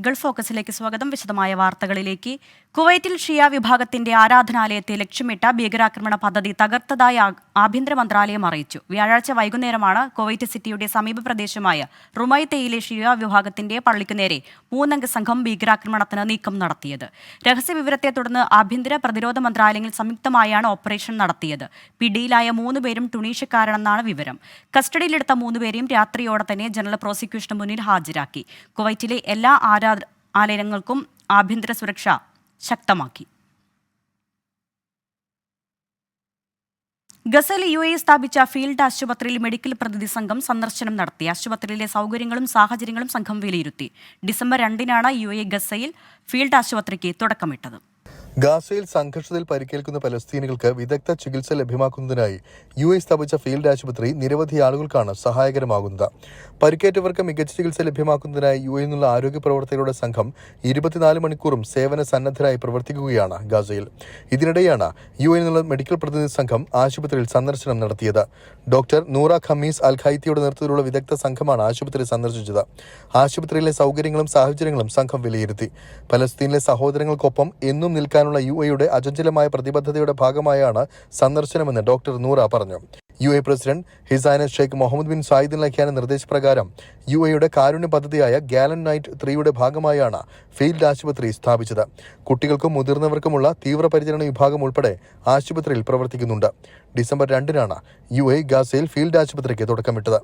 Gulf ഫോക്കസിലേക്ക് സ്വാഗതം. വിശദമായ വാർത്തകളിലേക്ക്. കുവൈറ്റിൽ ഷിയ വിഭാഗത്തിന്റെ ആരാധനാലയത്തെ ലക്ഷ്യമിട്ട ഭീകരാക്രമണ പദ്ധതി തകർത്തതായി ആഭ്യന്തര മന്ത്രാലയം അറിയിച്ചു. വ്യാഴാഴ്ച വൈകുന്നേരമാണ് കുവൈറ്റ് സിറ്റിയുടെ സമീപ പ്രദേശമായ റുമൈത്തയിലെ ഷിയ വിഭാഗത്തിന്റെ പള്ളിക്കു നേരെ 3 അംഗ സംഘം ഭീകരാക്രമണത്തിന് നീക്കം നടത്തിയത്. രഹസ്യവിവരത്തെ തുടർന്ന് ആഭ്യന്തര പ്രതിരോധ മന്ത്രാലയങ്ങൾ സംയുക്തമായാണ് ഓപ്പറേഷൻ നടത്തിയത്. പിടിയിലായ 3 പേരും ടുണീഷ്യക്കാരാണെന്നാണ് വിവരം. കസ്റ്റഡിയിലെടുത്ത 3 പേരെയും രാത്രിയോടെ തന്നെ ജനറൽ പ്രോസിക്യൂഷന് മുന്നിൽ ഹാജരാക്കി. കുവൈറ്റിലെ എല്ലാ ആലയങ്ങൾക്കും ആഭ്യന്തര സുരക്ഷ ശക്തമാക്കി. ഗസയിൽ UAE സ്ഥാപിച്ച ഫീൽഡ് ആശുപത്രിയിൽ മെഡിക്കൽ പ്രതിനിധി സംഘം സന്ദർശനം നടത്തി. ആശുപത്രിയിലെ സൗകര്യങ്ങളും സാഹചര്യങ്ങളും സംഘം വിലയിരുത്തി. ഡിസംബർ 2-നാണ് UAE ഗസയിൽ ഫീൽഡ് ആശുപത്രിക്ക് തുടക്കമിട്ടത്. ഗാസയിൽ സംഘർഷത്തിൽ പരിക്കേൽക്കുന്ന പലസ്തീനികൾക്ക് വിദഗ്ധ ചികിത്സ ലഭ്യമാക്കുന്നതിനായി UAE സ്ഥാപിച്ച ഫീൽഡ് ആശുപത്രി നിരവധി ആളുകൾക്കാണ് സഹായകരമാകുന്നത്. പരിക്കേറ്റവർക്ക് മികച്ച ചികിത്സ ലഭ്യമാക്കുന്നതിനായി UAE നിന്നുള്ള ആരോഗ്യ പ്രവർത്തകരുടെ സംഘം 24 മണിക്കൂറും സേവന സന്നദ്ധരായി പ്രവർത്തിക്കുകയാണ് ഗാസയിൽ. ഇതിനിടെയാണ് UAE നിന്നുള്ള മെഡിക്കൽ പ്രതിനിധി സംഘം ആശുപത്രിയിൽ സന്ദർശനം നടത്തിയത്. ഡോക്ടർ നൂറ ഖമീസ് അൽ ഖൈത്തിയുടെ നേതൃത്വത്തിലുള്ള വിദഗ്ധ സംഘമാണ് ആശുപത്രി സന്ദർശിച്ചത്. ആശുപത്രിയിലെ സൗകര്യങ്ങളും സാഹചര്യങ്ങളും സംഘം വിലയിരുത്തി. പലസ്തീനിലെ സഹോദരങ്ങൾക്കൊപ്പം എന്നും നിൽക്കാൻ UAEയുടെ അചഞ്ചലമായ പ്രതിബദ്ധതയുടെ ഭാഗമായാണ് സന്ദർശനമെന്ന് ഡോക്ടർ നൂറ പറഞ്ഞു. UAE president his Sheikh Mohamed bin Zayed Al നഹ്യാന്റെ നിർദ്ദേശപ്രകാരം UAEയുടെ കാരുണ്യ പദ്ധതിയായ ഗാലൻ നൈറ്റ് 3യുടെ ഭാഗമായാണ് ഫീൽഡ് ആശുപത്രി സ്ഥാപിച്ചത്. കുട്ടികൾക്കും മുതിർന്നവർക്കുമുള്ള തീവ്രപരിചരണ വിഭാഗം ഉൾപ്പെടെ ആശുപത്രിയിൽ പ്രവർത്തിക്കുന്നുണ്ട്. ഡിസംബർ 2-നാണ് UAE ഗാസയിൽ ഫീൽഡ് ആശുപത്രിക്ക് തുടക്കമിട്ടത്.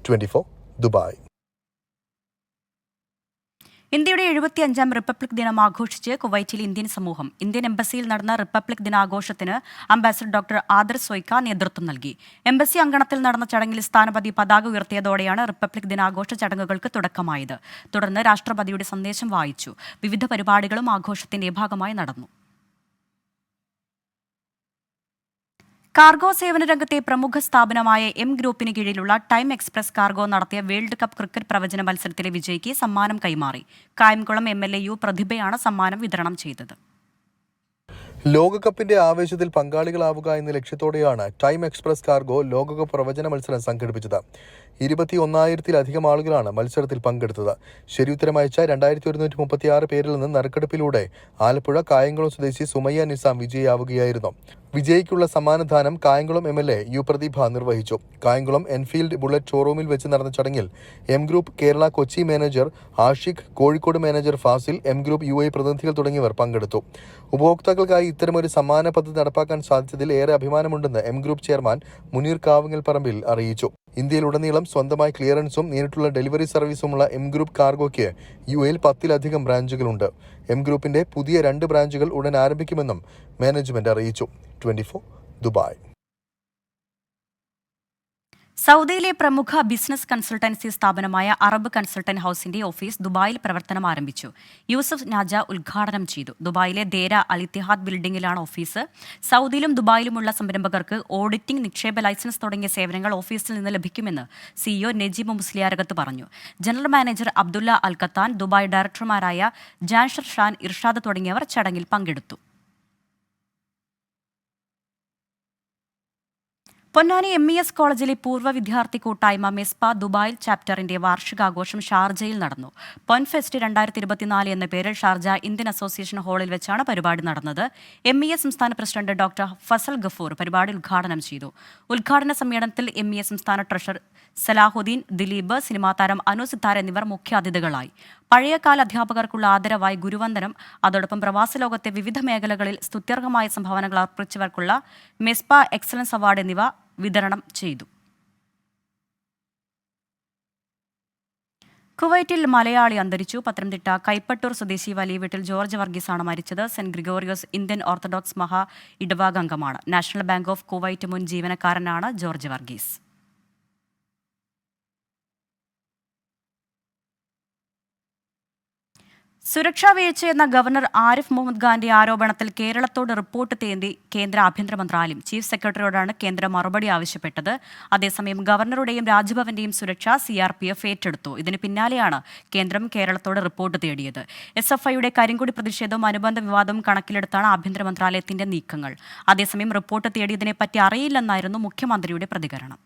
24 ദുബായ്. ഇന്ത്യയുടെ 75-ാം റിപ്പബ്ലിക് ദിനം ആഘോഷിച്ച് കുവൈറ്റിലെ ഇന്ത്യൻ സമൂഹം. ഇന്ത്യൻ എംബസിയിൽ നടന്ന republic ദിനാഘോഷത്തിന് ambassador doctor other Swaika നേതൃത്വം നൽകി. എംബസി അങ്കണത്തിൽ നടന്ന ചടങ്ങിൽ സ്ഥാനപതി പതാക ഉയർത്തിയതോടെയാണ് റിപ്പബ്ലിക് ദിനാഘോഷ ചടങ്ങുകൾക്ക് തുടക്കമായത്. തുടർന്ന് രാഷ്ട്രപതിയുടെ സന്ദേശം വായിച്ചു. വിവിധ പരിപാടികളും ആഘോഷത്തിന്റെ ഭാഗമായി നടന്നു. കാർഗോ സേവന രംഗത്തെ പ്രമുഖ സ്ഥാപനമായ M ഗ്രൂപ്പിന് കീഴിലുള്ള ടൈം എക്സ്പ്രസ് കാർഗോ നടത്തിയ വേൾഡ് കപ്പ് ക്രിക്കറ്റ് പ്രവചന മത്സരത്തിലെ വിജയിക്ക് സമ്മാനം കൈമാറി. കായംകുളം MLA U പ്രതിഭയാണ് സമ്മാനം വിതരണം ചെയ്തത്. ലോകകപ്പിന്റെ ആവേശത്തിൽ പങ്കാളികളാവുക എന്ന ലക്ഷ്യത്തോടെയാണ് ടൈം എക്സ്പ്രസ് കാർഗോ ലോകകപ്പ് പ്രവചന മത്സരം സംഘടിപ്പിച്ചത്. 21,000-ലധികം ആളുകളാണ് മത്സരത്തിൽ പങ്കെടുത്തത്. ശരിയുത്തരം അയച്ച 2136 പേരിൽ നിന്ന് നറുക്കെടുപ്പിലൂടെ ആലപ്പുഴ കായംകുളം സ്വദേശി സുമയ്യ നിസാം വിജയിയാവുകയായിരുന്നു. വിജയിക്കുള്ള സമ്മാനദാനം കായംകുളം MLA U പ്രതിഭ നിർവഹിച്ചു. കായംകുളം എൻഫീൽഡ് ബുള്ളറ്റ് ഷോറൂമിൽ വെച്ച് നടന്ന ചടങ്ങിൽ M group Kerala Kochi manager Ashiq, Kozhikode manager Fazil, M group UAE പ്രതിനിധികൾ തുടങ്ങിയവർ പങ്കെടുത്തു. ഉപഭോക്താക്കൾക്കായി ഇത്തരമൊരു സമ്മാന പദ്ധതി നടപ്പാക്കാൻ സാധിച്ചതിൽ ഏറെ അഭിമാനമുണ്ടെന്ന് M group chairman Muneer Kavungal Parambil അറിയിച്ചു. ഇന്ത്യയിലുടനീളം സ്വന്തമായി ക്ലിയറൻസും നേരിട്ടുള്ള ഡെലിവറി സർവീസുമുള്ള M ഗ്രൂപ്പ് കാർഗോയ്ക്ക് UAEയിൽ 10-ലധികം ബ്രാഞ്ചുകളുണ്ട്. M ഗ്രൂപ്പിന്റെ പുതിയ 2 ബ്രാഞ്ചുകൾ ഉടൻ ആരംഭിക്കുമെന്നും മാനേജ്മെന്റ് അറിയിച്ചു. 24 ദുബായ്. സൗദിയിലെ പ്രമുഖ ബിസിനസ് കൺസൾട്ടൻസി സ്ഥാപനമായ അറബ് കൺസൾട്ടന്റ് ഹൌസിന്റെ ഓഫീസ് ദുബായിൽ പ്രവർത്തനം ആരംഭിച്ചു. യൂസഫ് നാജ ഉദ്ഘാടനം ചെയ്തു. ദുബായിലെ ദേര അൽ ഇത്തിഹാദ് ബിൽഡിംഗിലാണ് ഓഫീസ്. സൗദിയിലും ദുബായിലുമുള്ള സംരംഭകർക്ക് ഓഡിറ്റിംഗ്, നിക്ഷേപ ലൈസൻസ് തുടങ്ങിയ സേവനങ്ങൾ ഓഫീസിൽ നിന്ന് ലഭിക്കുമെന്ന് CEO നജീബ് മുസ്ലിയാരകത്ത് പറഞ്ഞു. ജനറൽ മാനേജർ അബ്ദുള്ള അൽ ഖത്താൻ, ദുബായ് ഡയറക്ടർമാരായ ജാൻഷർ ഷാൻ, ഇർഷാദ് തുടങ്ങിയവർ ചടങ്ങിൽ പങ്കെടുത്തു. പൊന്നാനി MES കോളേജിലെ പൂർവ്വ വിദ്യാർത്ഥി കൂട്ടായ്മ മെസ്പ ദുബായ് ചാപ്റ്ററിന്റെ വാർഷികാഘോഷം ഷാർജയിൽ നടന്നു. പൊൻഫെസ്റ്റ് 2024 എന്ന പേരിൽ ഷാർജ ഇന്ത്യൻ അസോസിയേഷൻ ഹാളിൽ വെച്ചാണ് പരിപാടി നടന്നത്. MES സംസ്ഥാന പ്രസിഡന്റ് ഡോക്ടർ ഫസൽ ഗഫൂർ പരിപാടി ഉദ്ഘാടനം ചെയ്തു. ഉദ്ഘാടന സമ്മേളനത്തിൽ MES സംസ്ഥാന ട്രഷറർ സലാഹുദ്ദീൻ, ദിലീപ്, സിനിമാ താരം അനു സിത്താര എന്നിവർ മുഖ്യാതിഥികളായി. പഴയകാല അധ്യാപകർക്കുള്ള ആദരവായി ഗുരുവന്ദനം, അതോടൊപ്പം പ്രവാസ ലോകത്തെ വിവിധ മേഖലകളിൽ സ്തുത്യർഹമായ സംഭാവനകൾ അർപ്പിച്ചവർക്കുള്ള മെസ്പ എക്സലൻസ് അവാർഡ് എന്നിവ വിതരണം ചെയ്തു. കുവൈറ്റിൽ മലയാളി അന്തരിച്ചു. പത്തനംതിട്ട കൈപ്പട്ടൂർ സ്വദേശി വലിയ വീട്ടിൽ ജോർജ് വർഗീസാണ് മരിച്ചത്. സെന്റ് ഗ്രിഗോറിയോസ് ഇന്ത്യൻ ഓർത്തഡോക്സ് മഹാ ഇടവക അംഗമാണ്. നാഷണൽ ബാങ്ക് ഓഫ് കുവൈറ്റ് മുൻ ജീവനക്കാരനാണ് ജോർജ് വർഗീസ്. സുരക്ഷാ വീഴ്ചയെന്ന ഗവർണർ ആരിഫ് മുഹമ്മദ് ഖാന്റെ ആരോപണത്തിൽ കേരളത്തോട് റിപ്പോർട്ട് തേടി കേന്ദ്ര ആഭ്യന്തര മന്ത്രാലയം. ചീഫ് സെക്രട്ടറിയോടാണ് കേന്ദ്രം മറുപടി ആവശ്യപ്പെട്ടത്. അതേസമയം ഗവർണറുടെയും രാജ്ഭവന്റെയും സുരക്ഷ CRPF ഏറ്റെടുത്തു. ഇതിന് പിന്നാലെയാണ് കേന്ദ്രം കേരളത്തോട് റിപ്പോർട്ട് തേടിയത്. SFIയുടെ കരിങ്കൊടി പ്രതിഷേധവും അനുബന്ധ വിവാദവും കണക്കിലെടുത്താണ് ആഭ്യന്തര മന്ത്രാലയത്തിന്റെ നീക്കങ്ങൾ. അതേസമയം റിപ്പോർട്ട് തേടിയതിനെപ്പറ്റി അറിയില്ലെന്നായിരുന്നു മുഖ്യമന്ത്രിയുടെ പ്രതികരണം.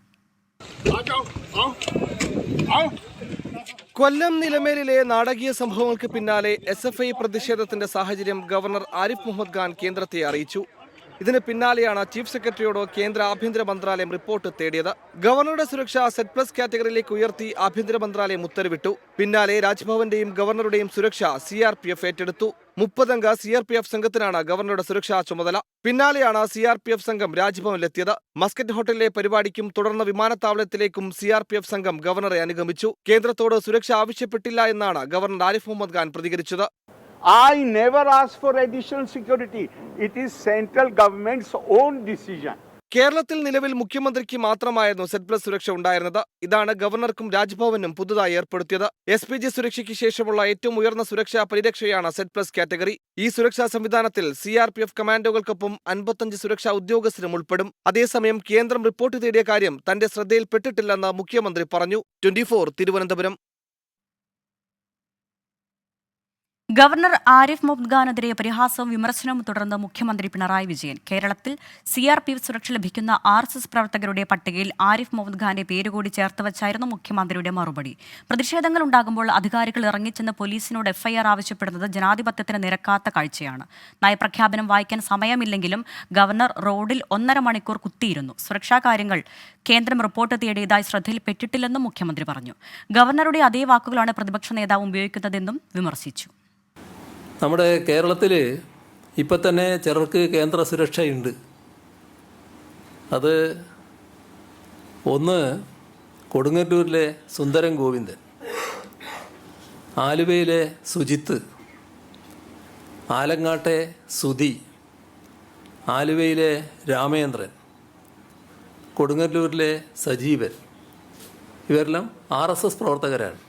കൊല്ലം നിലമേലിലെ നാടകീയ സംഭവങ്ങൾക്ക് പിന്നാലെ SFI പ്രതിഷേധത്തിന്റെ സാഹചര്യം ഗവർണർ ആരിഫ് മുഹമ്മദ് ഖാൻ കേന്ദ്രത്തെ അറിയിച്ചു. ഇതിന് പിന്നാലെയാണ് ചീഫ് സെക്രട്ടറിയോട് കേന്ദ്ര ആഭ്യന്തര മന്ത്രാലയം റിപ്പോർട്ട് തേടിയത്. ഗവർണറുടെ സുരക്ഷ Z+ കാറ്റഗറിയിലേക്ക് ഉയർത്തി ആഭ്യന്തര മന്ത്രാലയം ഉത്തരവിട്ടു. പിന്നാലെ രാജ്ഭവന്റെയും ഗവർണറുടെയും സുരക്ഷ CRPF ഏറ്റെടുത്തു. 30 അംഗ CRPF സംഘത്തിനാണ് ഗവർണറുടെ സുരക്ഷാ ചുമതല. പിന്നാലെയാണ് CRPF സംഘം രാജ്ഭവനിലെത്തിയത്. മസ്കറ്റ് ഹോട്ടലിലെ പരിപാടിക്കും തുടർന്ന് വിമാനത്താവളത്തിലേക്കും CRPF സംഘം ഗവർണറെ അനുഗമിച്ചു. കേന്ദ്രത്തോട് സുരക്ഷ ആവശ്യപ്പെട്ടില്ല എന്നാണ് ഗവർണർ ആരിഫ് മുഹമ്മദ് ഖാൻ പ്രതികരിച്ചത്. I never asked for additional security. It is central government's own decision. കേരളത്തിൽ നിലവിൽ മുഖ്യമന്ത്രിക്ക് മാത്രമായിരുന്നു Z+ സുരക്ഷ ഉണ്ടായിരുന്നത്. ഇതാണ് ഗവർണർക്കും രാജ്ഭവനും പുതുതായി ഏർപ്പെടുത്തിയത്. SPG സുരക്ഷയ്ക്ക് ശേഷമുള്ള ഏറ്റവും ഉയർന്ന സുരക്ഷാ പരിരക്ഷയാണ് Z+ കാറ്റഗറി. ഈ സുരക്ഷാ സംവിധാനത്തിൽ CRPF കമാൻഡോകൾക്കൊപ്പം 55 സുരക്ഷാ ഉദ്യോഗസ്ഥരും ഉൾപ്പെടും. അതേസമയം കേന്ദ്രം റിപ്പോർട്ട് തേടിയ കാര്യം തന്റെ ശ്രദ്ധയിൽപ്പെട്ടിട്ടില്ലെന്ന് മുഖ്യമന്ത്രി പറഞ്ഞു. 24 തിരുവനന്തപുരം. ഗവർണർ ആരിഫ് മുഹമ്മദ് ഖാനെതിരെ പരിഹാസവും വിമർശനവും തുടർന്ന് മുഖ്യമന്ത്രി പിണറായി വിജയൻ. കേരളത്തിൽ CRPF സുരക്ഷ ലഭിക്കുന്ന RSS പ്രവർത്തകരുടെ പട്ടികയിൽ ആരിഫ് മുഹമ്മദ് ഖാന്റെ പേരുകൂടി ചേർത്ത് വച്ചായിരുന്നു മുഖ്യമന്ത്രിയുടെ മറുപടി. പ്രതിഷേധങ്ങൾ ഉണ്ടാകുമ്പോൾ അധികാരികൾ ഇറങ്ങിച്ചെന്ന് പോലീസിനോട് FIR ആവശ്യപ്പെടുന്നത് ജനാധിപത്യത്തിന് നിരക്കാത്ത കാഴ്ചയാണ്. നയപ്രഖ്യാപനം വായിക്കാൻ സമയമില്ലെങ്കിലും ഗവർണർ റോഡിൽ 1.5 മണിക്കൂർ കുത്തിയിരുന്നു. സുരക്ഷാ കാര്യങ്ങൾ കേന്ദ്രം റിപ്പോർട്ട് തേടിയതായി ശ്രദ്ധയിൽപ്പെട്ടിട്ടില്ലെന്നും മുഖ്യമന്ത്രി പറഞ്ഞു. ഗവർണറുടെ അതേ വാക്കുകളാണ് പ്രതിപക്ഷ നേതാവ് ഉപയോഗിക്കുന്നതെന്നും വിമർശിച്ചു. നമ്മുടെ കേരളത്തിൽ ഇപ്പം തന്നെ ചിലർക്ക് കേന്ദ്ര സുരക്ഷയുണ്ട്. അത് ഒന്ന് കൊടുങ്ങല്ലൂരിലെ സുന്ദരൻ ഗോവിന്ദൻ, ആലുവയിലെ സുജിത്ത്, ആലങ്ങാട്ടെ സുധി, ആലുവയിലെ രാമേന്ദ്രൻ, കൊടുങ്ങല്ലൂരിലെ സജീവൻ, ഇവരെല്ലാം RSS പ്രവർത്തകരാണ്.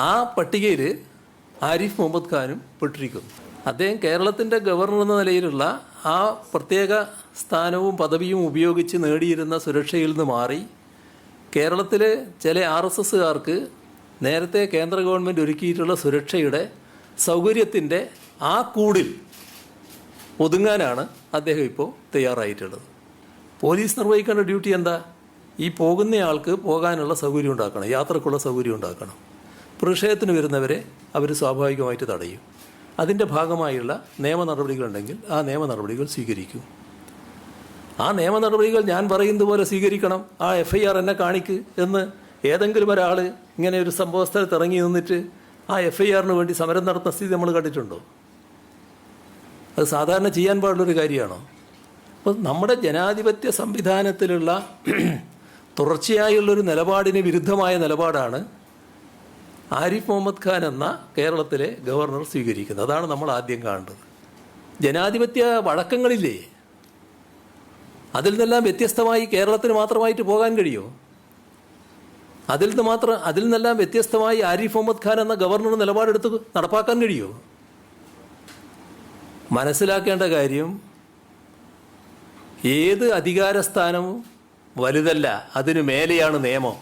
ആ പട്ടികയിൽ ആരിഫ് മുഹമ്മദ് ഖാനും പെട്ടിരിക്കുന്നു. അദ്ദേഹം കേരളത്തിൻ്റെ ഗവർണർ എന്ന നിലയിലുള്ള ആ പ്രത്യേക സ്ഥാനവും പദവിയും ഉപയോഗിച്ച് നേടിയിരുന്ന സുരക്ഷയിൽ നിന്ന് മാറി കേരളത്തിൽ ചില RSSകാർക്ക് നേരത്തെ കേന്ദ്ര ഗവൺമെൻറ് ഒരുക്കിയിട്ടുള്ള സുരക്ഷയുടെ സൗകര്യത്തിൻ്റെ ആ കൂടിൽ ഒതുങ്ങാനാണ് അദ്ദേഹം ഇപ്പോൾ തയ്യാറായിട്ടുള്ളത്. പോലീസ് നിർവഹിക്കേണ്ട ഡ്യൂട്ടി എന്താ? ഈ പോകുന്നയാൾക്ക് പോകാനുള്ള സൗകര്യം ഉണ്ടാക്കണം, യാത്രക്കുള്ള സൗകര്യം ഉണ്ടാക്കണം. പ്രതിഷേധത്തിന് വരുന്നവരെ അവർ സ്വാഭാവികമായിട്ട് തടയും. അതിൻ്റെ ഭാഗമായുള്ള നിയമ നടപടികളുണ്ടെങ്കിൽ ആ നിയമ നടപടികൾ സ്വീകരിക്കും. ആ നിയമ നടപടികൾ ഞാൻ പറയുന്നത് പോലെ സ്വീകരിക്കണം. ആ FIR എന്നെ കാണിക്ക് എന്ന് ഏതെങ്കിലും ഒരാൾ ഇങ്ങനെ ഒരു സംഭവ സ്ഥലത്ത് ഇറങ്ങി നിന്നിട്ട് ആ FIRന് വേണ്ടി സമരം നടത്തുന്ന സ്ഥിതി നമ്മൾ കണ്ടിട്ടുണ്ടോ? അത് സാധാരണ ചെയ്യാൻ പാടുള്ളൊരു കാര്യമാണോ? അപ്പോൾ നമ്മുടെ ജനാധിപത്യ സംവിധാനത്തിലുള്ള തുടർച്ചയായുള്ളൊരു നിലപാടിന് വിരുദ്ധമായ നിലപാടാണ് ആരിഫ് മുഹമ്മദ് ഖാൻ എന്ന കേരളത്തിലെ ഗവർണർ സ്വീകരിക്കുന്നത്. അതാണ് നമ്മൾ ആദ്യം കാണേണ്ടത്. ജനാധിപത്യ വഴക്കങ്ങളില്ലേ, അതിൽ നിന്നെല്ലാം വ്യത്യസ്തമായി കേരളത്തിന് മാത്രമായിട്ട് പോകാൻ കഴിയുമോ? അതിൽ നിന്നെല്ലാം വ്യത്യസ്തമായി ആരിഫ് മുഹമ്മദ് ഖാൻ എന്ന ഗവർണർ നിലപാടെടുത്ത് നടപ്പാക്കാൻ കഴിയുമോ? മനസ്സിലാക്കേണ്ട കാര്യം, ഏത് അധികാരസ്ഥാനവും വലുതല്ല, അതിനു മേലെയാണ് നിയമം.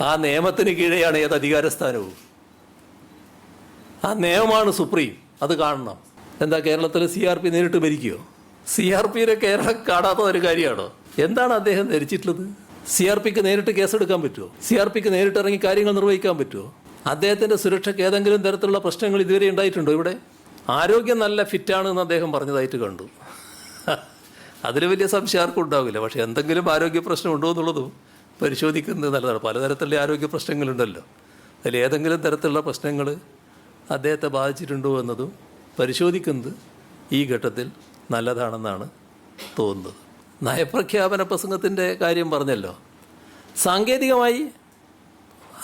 ആ നിയമത്തിന് കീഴെയാണ് ഏത് അധികാരസ്ഥാനവും. ആ നിയമമാണ് സുപ്രീം. അത് കാണണം. എന്താ കേരളത്തിൽ CRP നേരിട്ട് ഭരിക്കുമോ? CRPയെ കേരളം കാണാത്ത ഒരു കാര്യമാണോ? എന്താണ് അദ്ദേഹം ധരിച്ചിട്ടുള്ളത്? CRPക്ക് നേരിട്ട് കേസെടുക്കാൻ പറ്റുമോ? CRPക്ക് നേരിട്ട് ഇറങ്ങി കാര്യങ്ങൾ നിർവഹിക്കാൻ പറ്റുമോ? അദ്ദേഹത്തിൻ്റെ സുരക്ഷയ്ക്ക് ഏതെങ്കിലും തരത്തിലുള്ള പ്രശ്നങ്ങൾ ഇതുവരെ ഉണ്ടായിട്ടുണ്ടോ? ഇവിടെ ആരോഗ്യം നല്ല ഫിറ്റാണെന്ന് അദ്ദേഹം പറഞ്ഞതായിട്ട് കണ്ടു. അതിൽ വലിയ സംശയം ആർക്കും ഉണ്ടാവില്ല. പക്ഷേ എന്തെങ്കിലും ആരോഗ്യ പ്രശ്നം ഉണ്ടോ എന്നുള്ളതും പരിശോധിക്കുന്നത് നല്ലതാണ്. പലതരത്തിലുള്ള ആരോഗ്യ പ്രശ്നങ്ങളുണ്ടല്ലോ. അതിൽ ഏതെങ്കിലും തരത്തിലുള്ള പ്രശ്നങ്ങൾ അദ്ദേഹത്തെ ബാധിച്ചിട്ടുണ്ടോ എന്നതും പരിശോധിക്കുന്നത് ഈ ഘട്ടത്തിൽ നല്ലതാണെന്നാണ് തോന്നുന്നത്. നയപ്രഖ്യാപന പ്രസംഗത്തിൻ്റെ കാര്യം പറഞ്ഞല്ലോ. സാങ്കേതികമായി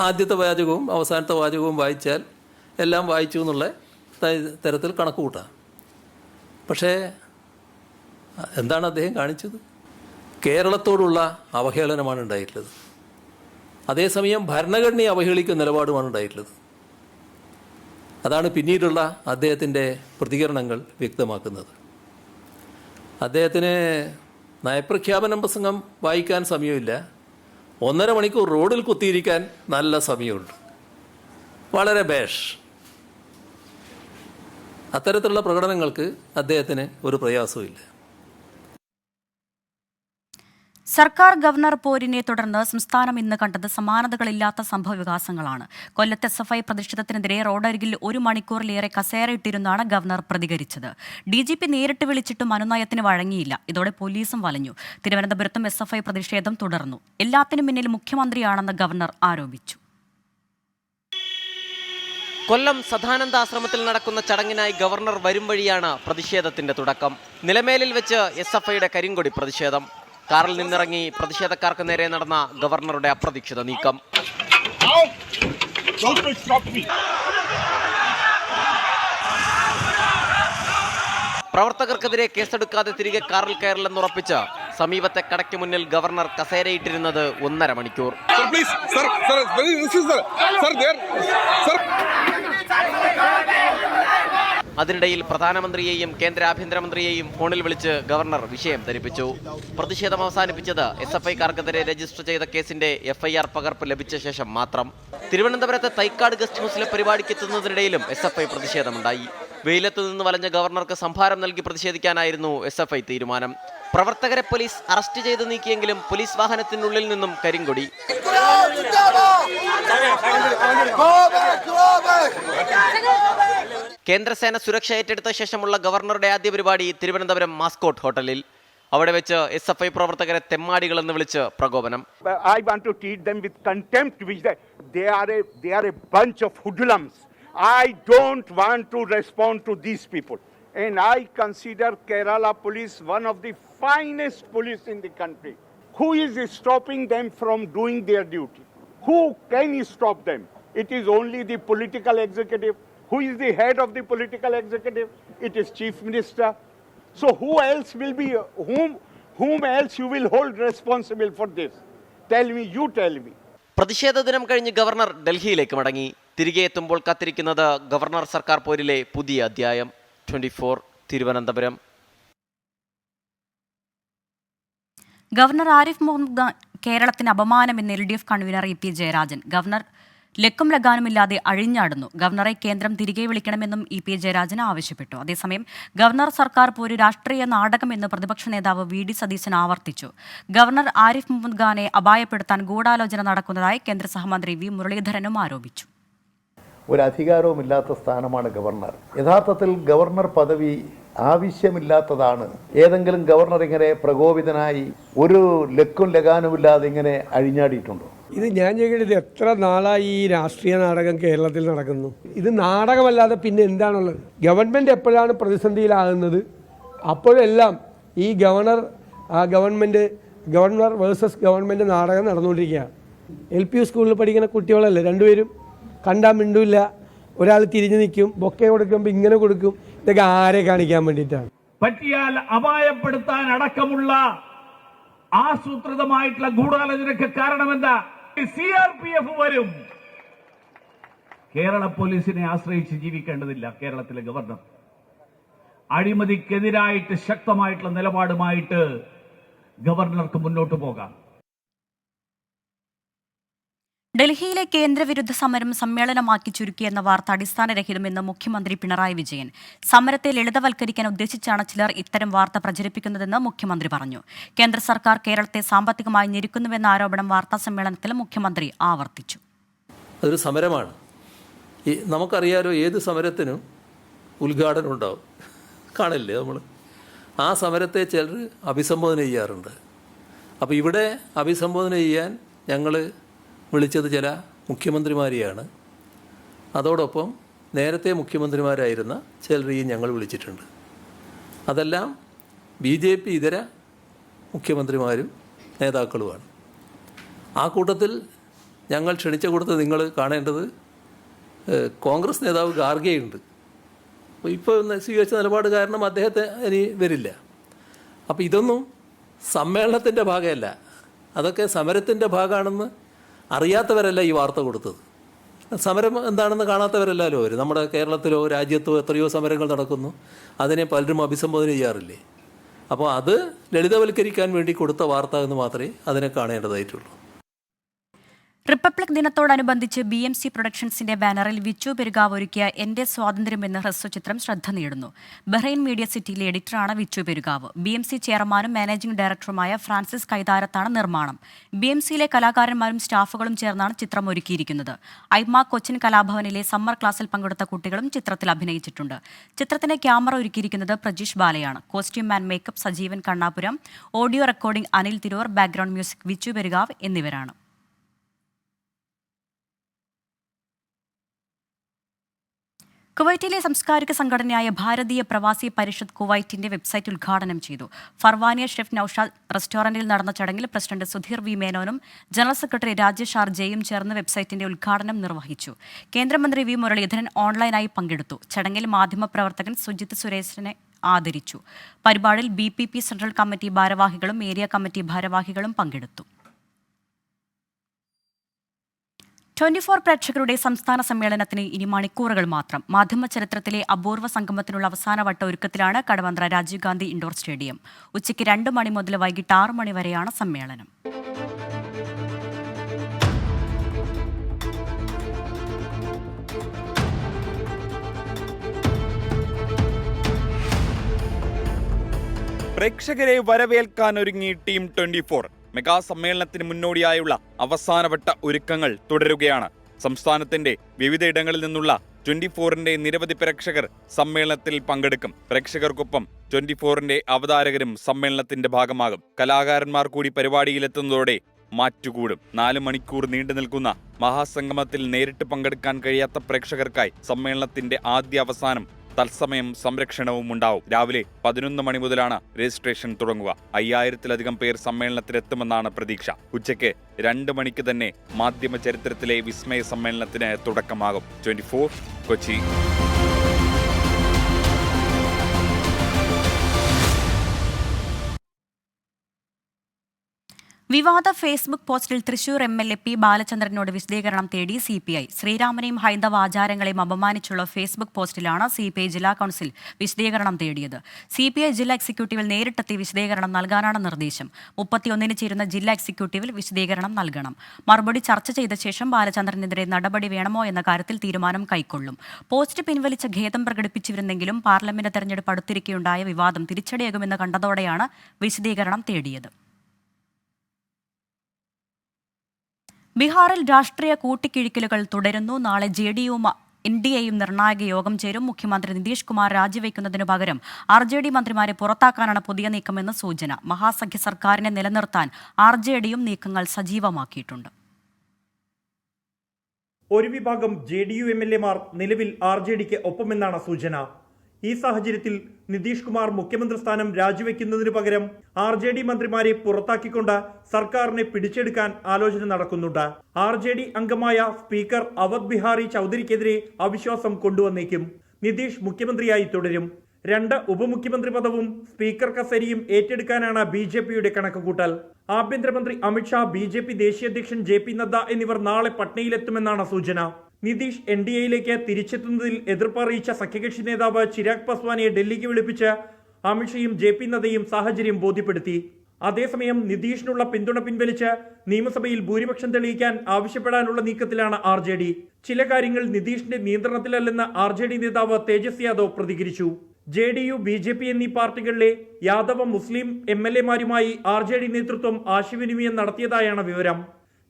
ആദ്യത്തെ വാചകവും അവസാനത്തെ വാചകവും വായിച്ചാൽ എല്ലാം വായിച്ചു എന്നുള്ള തരത്തിൽ കണക്ക് കൂട്ടാം. പക്ഷേ എന്താണ് അദ്ദേഹം കാണിച്ചത്? കേരളത്തോടുള്ള അവഹേളനമാണ് ഉണ്ടായിട്ടുള്ളത്. അതേസമയം ഭരണഘടനയെ അവഹേളിക്കുന്ന നിലപാടുമാണ് ഉണ്ടായിട്ടുള്ളത്. അതാണ് പിന്നീടുള്ള അദ്ദേഹത്തിൻ്റെ പ്രതികരണങ്ങൾ വ്യക്തമാക്കുന്നത്. അദ്ദേഹത്തിന് നയപ്രഖ്യാപന പ്രസംഗം വായിക്കാൻ സമയമില്ല. 1.5 മണിക്കൂർ റോഡിൽ കുത്തിയിരിക്കാൻ നല്ല സമയമുണ്ട്. വളരെ ബേഷ്. അത്തരത്തിലുള്ള പ്രകടനങ്ങൾക്ക് അദ്ദേഹത്തിന് ഒരു പ്രയാസവും ഇല്ല. സർക്കാർ ഗവർണർ പോരിനെ തുടർന്ന് സംസ്ഥാനം ഇന്ന് കണ്ടത് സമാനതകളില്ലാത്ത സംഭവവികാസങ്ങളാണ്. കൊല്ലത്ത് SFI പ്രതിഷേധത്തിനെതിരെ റോഡരികിൽ 1 മണിക്കൂറിലേറെ കസേരയിട്ടിരുന്നാണ് ഗവർണർ പ്രതികരിച്ചത്. DGP നേരിട്ട് വിളിച്ചിട്ടും അനുനയത്തിന് വഴങ്ങിയില്ല. ഇതോടെ പോലീസും വലഞ്ഞു. തിരുവനന്തപുരത്തും SFI പ്രതിഷേധം തുടർന്നു. എല്ലാത്തിനും പിന്നിൽ മുഖ്യമന്ത്രിയാണെന്ന് ഗവർണർ ആരോപിച്ചു. കൊല്ലം സദാനന്ദ ആശ്രമത്തിൽ നടക്കുന്ന ചടങ്ങിനായി ഗവർണർ വരും വഴിയാണ് പ്രതിഷേധത്തിന്റെ തുടക്കം. നിലമേലിൽ വെച്ച് SFIയുടെ കരിങ്കൊടി പ്രതിഷേധം. കാറിൽ നിന്നിറങ്ങി പ്രതിഷേധക്കാർക്ക് നേരെ നടന്ന ഗവർണറുടെ അപ്രതീക്ഷിത നീക്കം. പ്രവർത്തകർക്കെതിരെ കേസെടുക്കാതെ തിരികെ കാറിൽ കയറില്ലെന്നുറപ്പിച്ച് സമീപത്തെ കടയ്ക്ക് മുന്നിൽ ഗവർണർ കസേരയിട്ടിരുന്നത് 1.5 മണിക്കൂർ. അതിനിടയിൽ പ്രധാനമന്ത്രിയെയും കേന്ദ്ര ആഭ്യന്തരമന്ത്രിയെയും ഫോണിൽ വിളിച്ച് ഗവർണർ വിഷയം ധരിപ്പിച്ചു. പ്രതിഷേധം അവസാനിപ്പിച്ചത് SFIക്കാർക്കെതിരെ രജിസ്റ്റർ ചെയ്ത കേസിന്റെ FIR പകർപ്പ് ലഭിച്ച ശേഷം മാത്രം. തിരുവനന്തപുരത്തെ തൈക്കാട് ഗസ്റ്റ് ഹൌസിലെ പരിപാടിക്ക് എത്തുന്നതിനിടയിലും SFI പ്രതിഷേധമുണ്ടായി. വെയിലത്ത് നിന്ന് വലഞ്ഞ ഗവർണർക്ക് സംഭാരം നൽകി പ്രതിഷേധിക്കാനായിരുന്നു SFI തീരുമാനം. പ്രവർത്തകരെ പോലീസ് അറസ്റ്റ് ചെയ്ത് നീക്കിയെങ്കിലും പോലീസ് വാഹനത്തിനുള്ളിൽ നിന്നും കരിങ്കൊടി. കേന്ദ്രസേന സുരക്ഷ ഏറ്റെടുത്ത ശേഷമുള്ള ഗവർണറുടെ ആദ്യ പരിപാടി തിരുവനന്തപുരം മാസ്കോട്ട് ഹോട്ടലിൽ. അവിടെ വെച്ച് SFI പ്രവർത്തകരെ തെമ്മാടികളെന്ന് വിളിച്ച് പ്രകോപനം. I want to treat them with contempt, which they are a bunch of hoodlums. I don't want to respond to these people. And I consider Kerala police one of the finest police in the country. Who is stopping them from doing their duty? Who can stop them? It is only the political executive. Who is the head of the political executive? It is Chief Minister. So who else will be, whom else you will hold responsible for this? Tell me, you tell me. പ്രതിഷേധ ദിനം കഴിഞ്ഞ് governor ഡൽഹിയിലേക്ക് മടങ്ങി. തിരികെ എത്തുമ്പോൾ കാത്തിരിക്കുന്നത് governor സർക്കാർ പോരിലെ പുതിയ അധ്യായം. 24 തിരുവനന്തപുരം. ഗവർണർ ആരിഫ് മുഹമ്മദ് ഖാൻ കേരളത്തിന് അപമാനമെന്ന് LDF convener EP Jayarajan. Governor ലക്കും ലഗാനുമില്ലാതെ അഴിഞ്ഞാടുന്നു. ഗവർണറെ കേന്ദ്രം തിരികെ വിളിക്കണമെന്നും EP ജയരാജൻ ആവശ്യപ്പെട്ടു. അതേസമയം ഗവർണർ സർക്കാർ പോര് രാഷ്ട്രീയ നാടകമെന്ന് പ്രതിപക്ഷ നേതാവ് VD സതീശൻ ആവർത്തിച്ചു. ഗവർണർ ആരിഫ് മുഹമ്മദ് ഖാനെ അപായപ്പെടുത്താൻ ഗൂഢാലോചന നടക്കുന്നതായി കേന്ദ്ര സഹമന്ത്രി V മുരളീധരനും ആരോപിച്ചു. ഒരധികാരവുമില്ലാത്ത സ്ഥാനമാണ് ഗവർണർ. യഥാർത്ഥത്തിൽ ഗവർണർ പദവി ആവശ്യമില്ലാത്തതാണ്. ഏതെങ്കിലും ഗവർണർ ഇങ്ങനെ പ്രകോപിതനായി ഒരു ലക്കും ലഗാനുമില്ലാതെ ഇങ്ങനെ അഴിഞ്ഞാടിയിട്ടുണ്ടോ? ഇത് ഞാൻ ചോദിക്കുന്നത്, എത്ര നാളായി ഈ രാഷ്ട്രീയ നാടകം കേരളത്തിൽ നടക്കുന്നു? ഇത് നാടകമല്ലാതെ പിന്നെ എന്താണുള്ളത്? ഗവൺമെൻറ് എപ്പോഴാണ് പ്രതിസന്ധിയിലാകുന്നത് അപ്പോഴെല്ലാം ഈ ഗവർണർ വേഴ്സസ് ഗവൺമെൻറ് നാടകം നടന്നുകൊണ്ടിരിക്കുകയാണ്. LP സ്കൂളിൽ പഠിക്കുന്ന കുട്ടികളല്ലേ രണ്ടുപേരും? കണ്ടാൽ മിണ്ടില്ല, ഒരാൾ തിരിഞ്ഞു നിൽക്കും, ബൊക്കെ കൊടുക്കുമ്പോൾ ഇങ്ങനെ കൊടുക്കും. ഇതൊക്കെ ആരെ കാണിക്കാൻ വേണ്ടിയിട്ടാണ്? പറ്റിയാൽ അപായപ്പെടുത്താൻ അടക്കമുള്ള ആസൂത്രിതമായിട്ടുള്ള ഗൂഢാലോചനയ്ക്ക് കാരണമെന്താ? CRPF വരും. കേരള പോലീസിനെ ആശ്രയിച്ച് ജീവിക്കേണ്ടതില്ല കേരളത്തിലെ ഗവർണർ. അഴിമതിക്കെതിരായിട്ട് ശക്തമായിട്ടുള്ള നിലപാടുമായിട്ട് ഗവർണർക്ക് മുന്നോട്ട് പോകാം. ഡൽഹിയിലെ കേന്ദ്രവിരുദ്ധ സമരം സമ്മേളനമാക്കി ചുരുക്കിയെന്ന വാർത്ത അടിസ്ഥാനരഹിതമെന്ന് മുഖ്യമന്ത്രി പിണറായി വിജയൻ. സമരത്തെ ലളിതവൽക്കരിക്കാൻ ഉദ്ദേശിച്ചാണ് ചിലർ ഇത്തരം വാർത്ത പ്രചരിപ്പിക്കുന്നതെന്ന് മുഖ്യമന്ത്രി പറഞ്ഞു. കേന്ദ്ര സർക്കാർ കേരളത്തെ സാമ്പത്തികമായി ഞെരുക്കുന്നുവെന്ന ആരോപണം വാർത്താ സമ്മേളനത്തിൽ മുഖ്യമന്ത്രി ആവർത്തിച്ചു. അതൊരു സമരമാണ്. നമുക്കറിയാലോ, ഏത് സമരത്തിനും ഉദ്ഘാടനം ഉണ്ടാവും, കാണില്ലേ നമ്മൾ? ആ സമരത്തെ ചിലർ അഭിസംബോധന ചെയ്യാറുണ്ട്. അപ്പോൾ ഇവിടെ അഭിസംബോധന ചെയ്യാൻ ഞങ്ങൾ വിളിച്ചത് ചില മുഖ്യമന്ത്രിമാരെയാണ്. അതോടൊപ്പം നേരത്തെ മുഖ്യമന്ത്രിമാരായിരുന്ന ചിലരെയും ഞങ്ങൾ വിളിച്ചിട്ടുണ്ട്. അതെല്ലാം BJP ഇതര മുഖ്യമന്ത്രിമാരും നേതാക്കളുമാണ്. ആ കൂട്ടത്തിൽ ഞങ്ങൾ ക്ഷണിച്ച കൂട്ടത്തിൽ നിങ്ങൾ കാണേണ്ടത് കോൺഗ്രസ് നേതാവ് ഖാർഗെയുണ്ട്. അപ്പോൾ ഇപ്പോൾ സ്വീകരിച്ച നിലപാട് കാരണം അദ്ദേഹത്തെ ഇനി വരില്ല. അപ്പോൾ ഇതൊന്നും സമ്മേളനത്തിൻ്റെ ഭാഗമല്ല, അതൊക്കെ സമരത്തിൻ്റെ ഭാഗമാണെന്ന് അറിയാത്തവരല്ല ഈ വാർത്ത കൊടുത്തത്. സമരം എന്താണെന്ന് കാണാത്തവരല്ലല്ലോ അവർ. നമ്മുടെ കേരളത്തിലോ രാജ്യത്തോ എത്രയോ സമരങ്ങൾ നടക്കുന്നു, അതിനെ പലരും അഭിസംബോധന ചെയ്യാറില്ലേ? അപ്പോൾ അത് ലളിതവൽക്കരിക്കാൻ വേണ്ടി കൊടുത്ത വാർത്ത എന്ന് മാത്രമേ അതിനെ കാണേണ്ടതായിട്ടുള്ളൂ. റിപ്പബ്ലിക് ദിനത്തോടനുബന്ധിച്ച് BMC പ്രൊഡക്ഷൻസിന്റെ ബാനറിൽ വിച്ചു പെരുകാവ് ഒരുക്കിയ എന്റെ സ്വാതന്ത്ര്യം എന്ന ഹ്രസ്വചിത്രം ശ്രദ്ധ നേടുന്നു. ബഹ്റൈൻ മീഡിയ സിറ്റിയിലെ എഡിറ്ററാണ് വിച്ചു പെരുകാവ്. BMC ചെയർമാനും മാനേജിംഗ് ഡയറക്ടറുമായ ഫ്രാൻസിസ് കൈതാരത്താണ് നിർമ്മാണം. BMCയിലെ കലാകാരന്മാരും സ്റ്റാഫുകളും ചേർന്നാണ് ചിത്രം ഒരുക്കിയിരിക്കുന്നത്. ഐമ കൊച്ചിൻ കലാഭവനിലെ സമ്മർ ക്ലാസ്സിൽ പങ്കെടുത്ത കുട്ടികളും ചിത്രത്തിൽ അഭിനയിച്ചിട്ടുണ്ട്. ചിത്രത്തിന്റെ ക്യാമറ ഒരുക്കിയിരിക്കുന്നത് പ്രജീഷ് ബാലയാണ്. Costume and makeup Sajeevan Kannapuram, audio recording Anil Tirur, background music Vichu Perukavu എന്നിവരാണ്. കുവൈറ്റിലെ സാംസ്കാരിക സംഘടനയായ ഭാരതീയ പ്രവാസി പരിഷത്ത് കുവൈറ്റിന്റെ വെബ്സൈറ്റ് ഉദ്ഘാടനം ചെയ്തു. ഫർവാനിയ ഷെഫ് നൌഷാദ് റെസ്റ്റോറന്റിൽ നടന്ന ചടങ്ങിൽ പ്രസിഡന്റ് സുധീർ വി മേനോനും ജനറൽ സെക്രട്ടറി രാജേഷ് ആർ ജെയും ചേർന്ന് വെബ്സൈറ്റിന്റെ ഉദ്ഘാടനം നിർവഹിച്ചു. കേന്ദ്രമന്ത്രി വി മുരളീധരൻ ഓൺലൈനായി പങ്കെടുത്തു. ചടങ്ങിൽ മാധ്യമപ്രവർത്തകൻ സുജിത് സുരേഷിനെ ആദരിച്ചു. പരിപാടിയിൽ BPP സെൻട്രൽ കമ്മിറ്റി ഭാരവാഹികളും ഏരിയ കമ്മിറ്റി ഭാരവാഹികളും പങ്കെടുത്തു. 24 പ്രേക്ഷകരുടെ സംസ്ഥാന സമ്മേളനത്തിന് ഇനി മണിക്കൂറുകൾ മാത്രം. മാധ്യമ ചരിത്രത്തിലെ അപൂർവ സംഗമത്തിനുള്ള അവസാനവട്ട ഒരുക്കത്തിലാണ് കടവന്ത്ര രാജീവ് ഗാന്ധി ഇൻഡോർ സ്റ്റേഡിയം. ഉച്ചയ്ക്ക് 2 മണി മുതൽ വൈകിട്ട് 6 മണി വരെയാണ് സമ്മേളനം. പ്രേക്ഷകരെ വരവേൽക്കാൻ ഒരുങ്ങി ടീം 24. മെഗാ സമ്മേളനത്തിന് മുന്നോടിയായുള്ള അവസാനവട്ട ഒരുക്കങ്ങൾ തുടരുകയാണ്. സംസ്ഥാനത്തിന്റെ വിവിധയിടങ്ങളിൽ നിന്നുള്ള 24ന്റെ നിരവധി പ്രേക്ഷകർ സമ്മേളനത്തിൽ പങ്കെടുക്കും. പ്രേക്ഷകർക്കൊപ്പം 24ന്റെ അവതാരകരും സമ്മേളനത്തിന്റെ ഭാഗമാകും. കലാകാരന്മാർ കൂടി പരിപാടിയിലെത്തുന്നതോടെ മാറ്റുകൂടും. 4 മണിക്കൂർ നീണ്ടു നിൽക്കുന്ന മഹാസംഗമത്തിൽ നേരിട്ട് പങ്കെടുക്കാൻ കഴിയാത്ത പ്രേക്ഷകർക്കായി സമ്മേളനത്തിന്റെ ആദ്യ അവസാനം തത്സമയം സംരക്ഷണവും ഉണ്ടാവും. രാവിലെ 11 മണി മുതലാണ് രജിസ്ട്രേഷൻ തുടങ്ങുക. 5000-ലധികം പേർ സമ്മേളനത്തിലെത്തുമെന്നാണ് പ്രതീക്ഷ. ഉച്ചയ്ക്ക് 2 മണിക്ക് തന്നെ മാധ്യമ ചരിത്രത്തിലെ വിസ്മയ സമ്മേളനത്തിന് തുടക്കമാകും. 24 കൊച്ചി. വിവാദ ഫേസ്ബുക്ക് പോസ്റ്റിൽ തൃശൂർ MLA P ബാലചന്ദ്രനോട് വിശദീകരണം തേടി CPI. ശ്രീരാമനെയും ഹൈന്ദവ ആചാരങ്ങളെയും അപമാനിച്ചുള്ള ഫേസ്ബുക്ക് പോസ്റ്റിലാണ് CPI ജില്ലാ കൗൺസിൽ വിശദീകരണം തേടിയത്. CPI ജില്ലാ എക്സിക്യൂട്ടീവിൽ നേരിട്ടെത്തി വിശദീകരണം നൽകാനാണ് നിർദ്ദേശം. 31-ന് ചേരുന്ന ജില്ലാ എക്സിക്യൂട്ടീവിൽ വിശദീകരണം നൽകണം. മറുപടി ചർച്ച ചെയ്ത ശേഷം ബാലചന്ദ്രനെതിരെ നടപടി വേണമോ എന്ന കാര്യത്തിൽ തീരുമാനം കൈക്കൊള്ളും. പോസ്റ്റ് പിൻവലിച്ച ഖേദം പ്രകടിപ്പിച്ചിരുന്നെങ്കിലും പാർലമെന്റ് തെരഞ്ഞെടുപ്പ് അടുത്തിരിക്കെയുണ്ടായ വിവാദം തിരിച്ചടിയാകുമെന്ന് കണ്ടതോടെയാണ് വിശദീകരണം തേടിയത്. ബീഹാറിൽ രാഷ്ട്രീയ കൂട്ടിക്കിഴിക്കലുകൾ തുടരുന്നു. നാളെ JDUവും NDAയും നിർണായക യോഗം ചേരും. മുഖ്യമന്ത്രി നിതീഷ് കുമാർ രാജിവെക്കുന്നതിനു പകരം RJD മന്ത്രിമാരെ പുറത്താക്കാനാണ് പുതിയ നീക്കമെന്ന് സൂചന. മഹാസഖ്യ സർക്കാരിനെ നിലനിർത്താൻ RJDയും നീക്കങ്ങൾ സജീവമാക്കിയിട്ടുണ്ട്. ഒരു വിഭാഗം JDU MLAമാർ നിലവിൽ RJDക്ക് ഒപ്പമെന്നാണ് സൂചന. ഈ സാഹചര്യത്തിൽ നിതീഷ് കുമാർ മുഖ്യമന്ത്രി സ്ഥാനം രാജിവെക്കുന്നതിനു പകരം RJD മന്ത്രിമാരെ പുറത്താക്കിക്കൊണ്ട് സർക്കാരിനെ പിടിച്ചെടുക്കാൻ ആലോചന നടക്കുന്നുണ്ട്. RJD അംഗമായ സ്പീക്കർ അവധ് ബിഹാരി ചൗധരിക്കെതിരെ അവിശ്വാസം കൊണ്ടുവന്നേക്കും. നിതീഷ് മുഖ്യമന്ത്രിയായി തുടരും. 2 ഉപമുഖ്യമന്ത്രി പദവും സ്പീക്കർ കസേരയും ഏറ്റെടുക്കാനാണ് BJPയുടെ കണക്കുകൂട്ടൽ. ആഭ്യന്തരമന്ത്രി അമിത്ഷാ, BJP ദേശീയ അധ്യക്ഷൻ JP നദ്ദ എന്നിവർ നാളെ പട്നയിലെത്തുമെന്നാണ് സൂചന. നിതീഷ് NDAയിലേക്ക് തിരിച്ചെത്തുന്നതിൽ എതിർപ്പറിയിച്ച സഖ്യകക്ഷി നേതാവ് ചിരാഗ് പസ്വാനെ ഡൽഹിക്ക് വിളിപ്പിച്ച് അമിത്ഷയും JP നദ്ദയും സാഹചര്യം ബോധ്യപ്പെടുത്തി. അതേസമയം നിതീഷിനുള്ള പിന്തുണ പിൻവലിച്ച് നിയമസഭയിൽ ഭൂരിപക്ഷം തെളിയിക്കാൻ ആവശ്യപ്പെടാനുള്ള നീക്കത്തിലാണ് RJD. ചില കാര്യങ്ങൾ നിതീഷിന്റെ നിയന്ത്രണത്തിലല്ലെന്ന് RJD നേതാവ് തേജസ് യാദവ് പ്രതികരിച്ചു. JDU, BJP എന്നീ പാർട്ടികളിലെ യാദവ മുസ്ലിം MLAമാരുമായി RJD നേതൃത്വം ആശയവിനിമയം നടത്തിയതായാണ് വിവരം.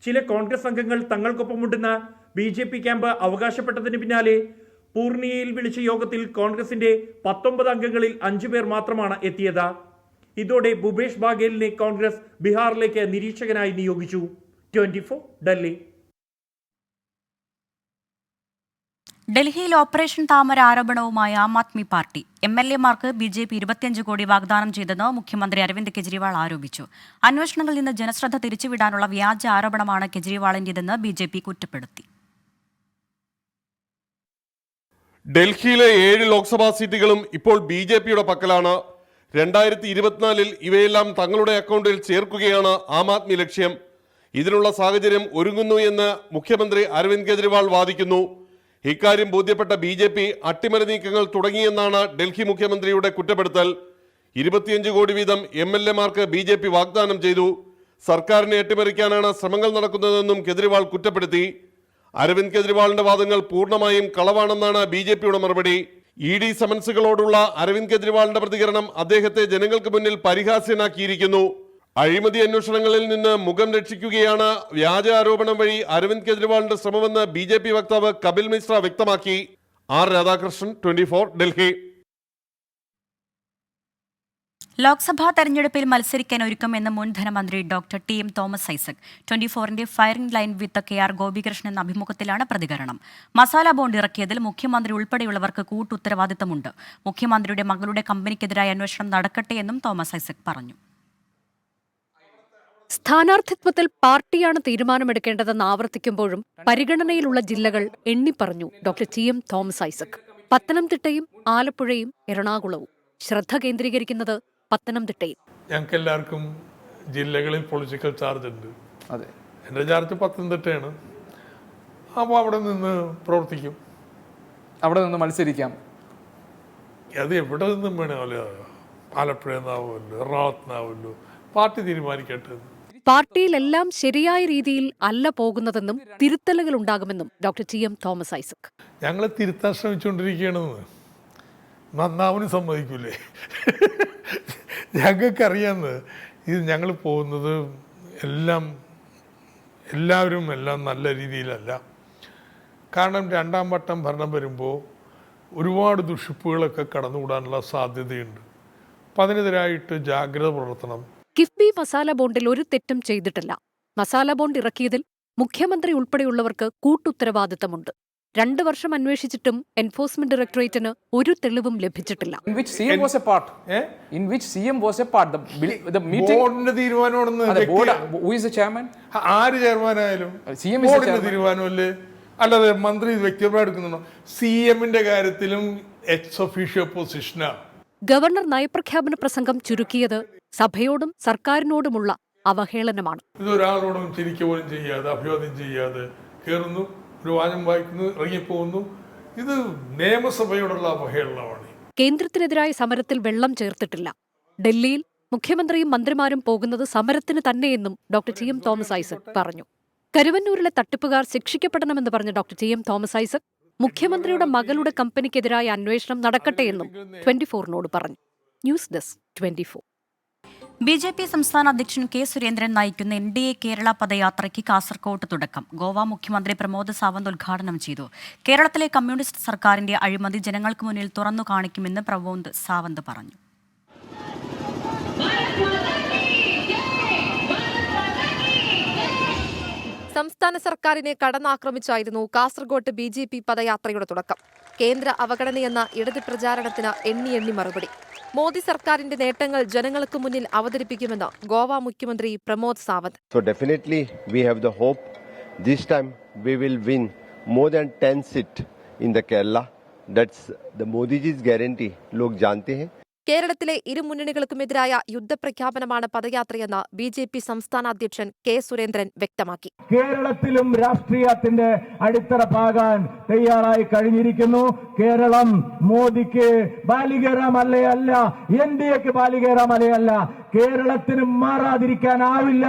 ചില കോൺഗ്രസ് അംഗങ്ങൾ തങ്ങൾക്കൊപ്പമുണ്ടെന്ന് BJP ക്യാമ്പ് അവകാശപ്പെട്ടതിന് പിന്നാലെ പൂർണിയയിൽ വിളിച്ച യോഗത്തിൽ കോൺഗ്രസിന്റെ 19 അംഗങ്ങളിൽ 5 പേർ മാത്രമാണ് എത്തിയത്. ഇതോടെ ഭൂപേഷ് ബാഗേലിനെ കോൺഗ്രസ് ബീഹാറിലേക്ക് നിരീക്ഷകനായി നിയോഗിച്ചു. 24 ഡൽഹി. ഡൽഹിയിൽ ഓപ്പറേഷൻ താമര ആരോപണവുമായി ആം ആദ്മി പാർട്ടി. MLAമാർക്ക് BJP 25 കോടി വാഗ്ദാനം ചെയ്തെന്ന് മുഖ്യമന്ത്രി അരവിന്ദ് കെജ്രിവാൾ ആരോപിച്ചു. അന്വേഷണങ്ങളിൽ നിന്ന് ജനശ്രദ്ധ തിരിച്ചുവിടാനുള്ള വ്യാജ ആരോപണമാണ് കെജ്രിവാളിന്റേതെന്ന് BJP കുറ്റപ്പെടുത്തി. ഡൽഹിയിലെ 7 ലോക്സഭാ സീറ്റുകളും ഇപ്പോൾ BJPയുടെ പക്കലാണ്. 2024-ൽ ഇവയെല്ലാം തങ്ങളുടെ അക്കൗണ്ടിൽ ചേർക്കുകയാണ് ആം ആദ്മി ലക്ഷ്യം. ഇതിനുള്ള സാഹചര്യം ഒരുങ്ങുന്നു എന്ന് മുഖ്യമന്ത്രി അരവിന്ദ് കെജ്രിവാൾ വാദിക്കുന്നു. ഇക്കാര്യം ബോധ്യപ്പെട്ട BJP അട്ടിമറി നീക്കങ്ങൾ തുടങ്ങിയെന്നാണ് ഡൽഹി മുഖ്യമന്ത്രിയുടെ കുറ്റപ്പെടുത്തൽ. 25 കോടി വീതം MLAമാർക്ക് BJP വാഗ്ദാനം ചെയ്തു. സർക്കാരിനെ അട്ടിമറിക്കാനാണ് ശ്രമങ്ങൾ നടക്കുന്നതെന്നും കെജ്രിവാൾ കുറ്റപ്പെടുത്തി. അരവിന്ദ് കെജ്രിവാളിന്റെ വാദങ്ങൾ പൂർണ്ണമായും കളവാണെന്നാണ് BJPയുടെ മറുപടി. ED സമൻസുകളോടുള്ള അരവിന്ദ് കെജ്രിവാളിന്റെ പ്രതികരണം അദ്ദേഹത്തെ ജനങ്ങൾക്ക് മുന്നിൽ പരിഹാസ്യനാക്കിയിരിക്കുന്നു. അഴിമതി അന്വേഷണങ്ങളിൽ നിന്ന് മുഖം രക്ഷിക്കുകയാണ് വ്യാജ ആരോപണം വഴി അരവിന്ദ് കെജ്രിവാളിന്റെ ശ്രമമെന്ന് BJP വക്താവ് കപിൽ മിശ്ര വ്യക്തമാക്കി. R. രാധാകൃഷ്ണൻ, 24, ഡൽഹി. ലോക്സഭാ തെരഞ്ഞെടുപ്പിൽ മത്സരിക്കാൻ ഒരുക്കമെന്ന് മുൻ ധനമന്ത്രി ഡോക്ടർ TM തോമസ് ഐസക്. 24ന്റെ firing line with KR Gopikrishnan എന്ന അഭിമുഖത്തിലാണ് പ്രതികരണം. മസാല ബോണ്ട് ഇറക്കിയതിൽ മുഖ്യമന്ത്രി ഉൾപ്പെടെയുള്ളവർക്ക് കൂട്ടുത്തരവാദിത്തമുണ്ട്. മുഖ്യമന്ത്രിയുടെ മകളുടെ കമ്പനിക്കെതിരായ അന്വേഷണം നടക്കട്ടെ എന്നും തോമസ് ഐസക് പറഞ്ഞു. സ്ഥാനാർത്ഥിത്വത്തിൽ പാർട്ടിയാണ് തീരുമാനമെടുക്കേണ്ടതെന്ന് ആവർത്തിക്കുമ്പോഴും പരിഗണനയിലുള്ള ജില്ലകൾ എണ്ണിപ്പറഞ്ഞു ഡോക്ടർ TM തോമസ് ഐസക്. പത്തനംതിട്ടയും ആലപ്പുഴയും എറണാകുളവും. ശ്രദ്ധ കേന്ദ്രീകരിക്കുന്നത് പത്തനംതിട്ടയിൽ. ഞങ്ങൾക്ക് എല്ലാവർക്കും ജില്ലകളിൽ പൊളിറ്റിക്കൽ ചാർജ് ഉണ്ട്. അതെ, എൻ്റെ ചാർജ് പത്തനംതിട്ടയാണ്. അപ്പോൾ അവിടെ നിന്ന് പ്രവർത്തിക്കും, അവിടെ നിന്ന് മത്സരിക്കാം. അത് എവിടെ നിന്നും വേണമല്ലോ, ആലപ്പുഴ നിന്നാവുമല്ലോ, എറണാകുളത്ത് നിന്നാവുമല്ലോ, പാർട്ടി തീരുമാനിക്കട്ടെ. പാർട്ടിയിലെല്ലാം ശരിയായ രീതിയിൽ അല്ല പോകുന്നതെന്നും തിരുത്തലുകൾ ഉണ്ടാകുമെന്നും ഡോക്ടർ TM തോമസ് ഐസക്. ഞങ്ങൾ തിരുത്താൻ ശ്രമിച്ചുകൊണ്ടിരിക്കുകയാണെന്ന് നന്നാവനും സമ്മതിക്കൂലേ? ഞങ്ങൾക്കറിയാമെന്ന്. ഇത് ഞങ്ങൾ പോകുന്നത് എല്ലാവരും നല്ല രീതിയിലല്ല. കാരണം രണ്ടാം വട്ടം ഭരണം വരുമ്പോൾ ഒരുപാട് ദുഷിപ്പുകളൊക്കെ കടന്നുകൂടാനുള്ള സാധ്യതയുണ്ട്. അപ്പം അതിനെതിരായിട്ട് ജാഗ്രത പുലർത്തണം. കിഫ്ബി മസാല ബോണ്ടിൽ ഒരു തെറ്റും ചെയ്തിട്ടില്ല. മസാല ബോണ്ട് ഇറക്കിയതിൽ മുഖ്യമന്ത്രി ഉൾപ്പെടെയുള്ളവർക്ക് കൂട്ടുത്തരവാദിത്തമുണ്ട്. 2 വർഷം അന്വേഷിച്ചിട്ടും എൻഫോഴ്സ്മെന്റ് ഡയറക്ടറേറ്റിന് ഒരു തെളിവും ലഭിച്ചിട്ടില്ല. ആര് ചെയർമാനായാലും തീരുമാനമല്ലേ, അല്ലാതെ മന്ത്രി വ്യക്തിപരമായി എടുക്കുന്നുണ്ടോ? CMന്റെ കാര്യത്തിലും എക്സ് ഒഫീഷ്യോ പൊസിഷനാണ്. ഗവർണർ നയപ്രഖ്യാപന പ്രസംഗം ചുരുക്കിയത് സഭയോടും സർക്കാരിനോടുമുള്ള അവഹേളനമാണ്. ഇതൊരാളോടും ചിരിക്കുക പോലും ചെയ്യാതെ, അഭിവാദ്യം ചെയ്യാതെ കയറുന്നു, ഒരു വാചകം വായിക്കുന്നു, ഇറങ്ങിപ്പോകുന്നു. ഇത് നിയമസഭയോടുള്ള അവഹേളനമാണ്. കേന്ദ്രത്തിനെതിരായ സമരത്തിൽ വെള്ളം ചേർത്തിട്ടില്ല. ഡൽഹിയിൽ മുഖ്യമന്ത്രിയും മന്ത്രിമാരും പോകുന്നത് സമരത്തിന് തന്നെയെന്നും ഡോക്ടർ TM തോമസ് ഐസക് പറഞ്ഞു. കരുവന്നൂരിലെ തട്ടിപ്പുകാർ ശിക്ഷിക്കപ്പെടണമെന്ന് പറഞ്ഞ ഡോക്ടർ TM തോമസ് ഐസക് മുഖ്യമന്ത്രിയുടെ മകളുടെ കമ്പനിക്കെതിരായ അന്വേഷണം നടക്കട്ടെയെന്നും 24നോട് പറഞ്ഞു. News desk 24. BJP സംസ്ഥാന അധ്യക്ഷൻ K. സുരേന്ദ്രൻ നയിക്കുന്ന NDA കേരള പദയാത്രയ്ക്ക് കാസർകോട്ട് തുടക്കം. ഗോവ മുഖ്യമന്ത്രി പ്രമോദ് സാവന്ത് ഉദ്ഘാടനം ചെയ്തു. കേരളത്തിലെ കമ്മ്യൂണിസ്റ്റ് സർക്കാരിന്റെ അഴിമതി ജനങ്ങൾക്ക് മുന്നിൽ തുറന്നു കാണിക്കുമെന്ന് പ്രമോദ് സാവന്ത് പറഞ്ഞു. സംസ്ഥാന സർക്കാരിനെ കടന്നാക്രമിച്ചായിരുന്നു കാസർഗോട്ട് BJP പദയാത്രയുടെ തുടക്കം. കേന്ദ്ര അവഗണനയെന്ന ഇടത് പ്രചാരണത്തിന് എണ്ണി മറുപടി. മോദി സർക്കാരിന്റെ നേട്ടങ്ങൾ ജനങ്ങൾക്ക് മുന്നിൽ അവതരിപ്പിക്കുമെന്ന് ഗോവ മുഖ്യമന്ത്രി Pramod Sawant. So definitely we have the hope this time we will win more than 10 seats in the Kerala. That's the Modi ji's guarantee. Log jante hain. കേരളത്തിലെ ഇരു മുന്നണികൾക്കുമെതിരായ യുദ്ധപ്രഖ്യാപനമാണ് പദയാത്രയെന്ന് BJP സംസ്ഥാന അധ്യക്ഷൻ K. സുരേന്ദ്രൻ വ്യക്തമാക്കി. കേരളത്തിലും രാഷ്ട്രീയത്തിന്റെ അടിത്തറ പാകാൻ തയ്യാറായി കഴിഞ്ഞിരിക്കുന്നു. കേരളം മോദിക്ക് ബാലികേറാമല്ലേ അല്ല, NDAക്ക് ബാലികേറാമല്ലേ അല്ല, കേരളത്തിന് മാറാതിരിക്കാനാവില്ല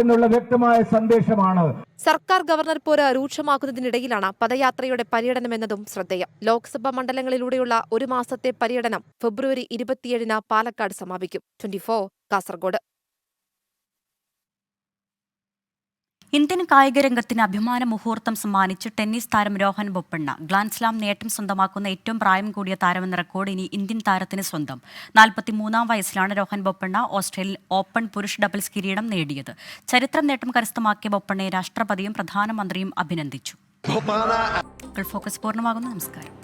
എന്നുള്ള വ്യക്തമായ സന്ദേശമാണ്. സർക്കാർ ഗവർണർ പോര് രൂക്ഷമാക്കുന്നതിനിടയിലാണ് പദയാത്രയുടെ പര്യടനമെന്നതും ശ്രദ്ധേയം. ലോക്സഭാ മണ്ഡലങ്ങളിലൂടെയുള്ള ഒരു മാസത്തെ പര്യടനം ഫെബ്രുവരി 27-ന് പാലക്കാട് സമാപിക്കും. 24 കാസർഗോഡ്. ഇന്ത്യൻ കായിക രംഗത്തിന് അഭിമാന മുഹൂർത്തം സമ്മാനിച്ച് ടെന്നീസ് താരം രോഹൻ ബൊപ്പണ്ണ. ഗ്രാൻഡ് സ്ലാം നേട്ടം സ്വന്തമാക്കുന്ന ഏറ്റവും പ്രായം കൂടിയ താരമെന്ന റെക്കോർഡ് ഇനി ഇന്ത്യൻ താരത്തിന് സ്വന്തം. 43-ാം വയസ്സിലാണ് രോഹൻ ബൊപ്പണ്ണ ഓസ്ട്രേലിയൻ ഓപ്പൺ പുരുഷ ഡബിൾസ് കിരീടം നേടിയത്. ചരിത്ര നേട്ടം കരസ്ഥമാക്കിയ ബൊപ്പണ്ണയെ രാഷ്ട്രപതിയും പ്രധാനമന്ത്രിയും അഭിനന്ദിച്ചു. ഗൾഫ് ഫോക്കസ് പൂർണ്ണമാകുന്നു. നമസ്കാരം.